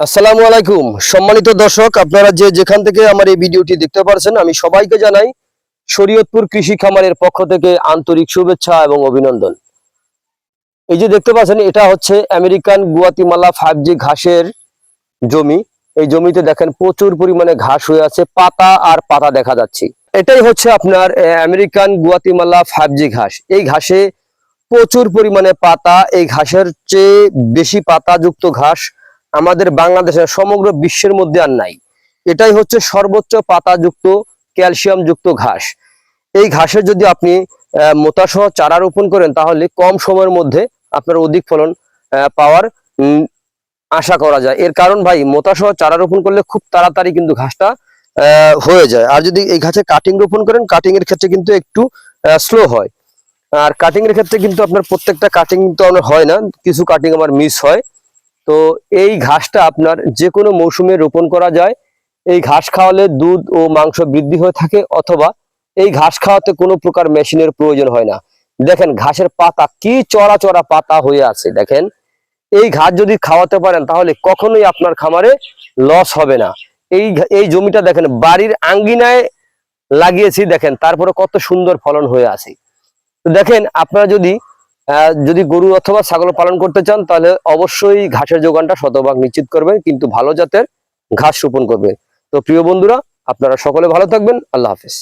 আসসালামু আলাইকুম সম্মানিত দর্শক, আপনারা যেখান থেকে আমার এই ভিডিওটি দেখতে পারছেন, আমি সবাইকে জানাই শরীয়তপুর কৃষি খামারের পক্ষ থেকে আন্তরিক শুভেচ্ছা এবং অভিনন্দন। এই যে দেখতে পাচ্ছেন, এটা হচ্ছে আমেরিকান গুয়াতিমালা 5G ঘাসের জমি। এই জমিতে দেখেন প্রচুর পরিমাণে ঘাস হয়ে আছে, পাতা আর পাতা দেখা যাচ্ছে। এটাই হচ্ছে আপনার আমেরিকান গুয়াতিমালা 5G ঘাস। এই ঘাসে প্রচুর পরিমাণে পাতা। এই ঘাসের চেয়ে বেশি পাতাযুক্ত ঘাস আমাদের বাংলাদেশের সমগ্র বিশ্বের মধ্যে আর নাই। এটাই হচ্ছে সর্বোচ্চ পাতাযুক্ত ক্যালসিয়াম যুক্ত ঘাস। এই ঘাসের যদি আপনি মোতাসহ চারা রোপণ করেন, তাহলে কম সময়ের মধ্যে আপনার অধিক ফলন পাওয়ার আশা করা যায়। এর কারণ ভাই, মোতাসহ চারা রোপণ করলে খুব তাড়াতাড়ি কিন্তু ঘাসটা হয়ে যায়। আর যদি এই ঘাসে কাটিং রোপণ করেন, কাটিং এর ক্ষেত্রে কিন্তু একটু স্লো হয়। আর কাটিং এর ক্ষেত্রে কিন্তু আপনার প্রত্যেকটা কাটিং তো আমার হয় না, কিছু কাটিং আমার মিস হয়। তো এই ঘাসটা আপনার যে কোনো মৌসুমে রোপণ করা যায়। এই ঘাস খাওয়ালে দুধ ও মাংস বৃদ্ধি হয়ে থাকে, অথবা এই ঘাস খাওয়াতে কোনো প্রকার মেশিনের প্রয়োজন হয় না। দেখেন ঘাসের পাতা কি চড়া চড়া পাতা হয়ে আছে। দেখেন এই ঘাস যদি খাওয়াতে পারেন, তাহলে কখনোই আপনার খামারে লস হবে না। এই জমিটা দেখেন বাড়ির আঙ্গিনায় লাগিয়েছি, দেখেন তারপরে কত সুন্দর ফলন হয়ে আছে। তো দেখেন আপনারা যদি গরু অথবা ছাগল পালন করতে চান, তাহলে অবশ্যই ঘাসের যোগানটা শতভাগ নিশ্চিত করবেন, কিন্তু ভালো জাতের ঘাস রোপণ করবেন। তো প্রিয় বন্ধুরা, আপনারা সকলে ভালো থাকবেন। আল্লাহ হাফেজ।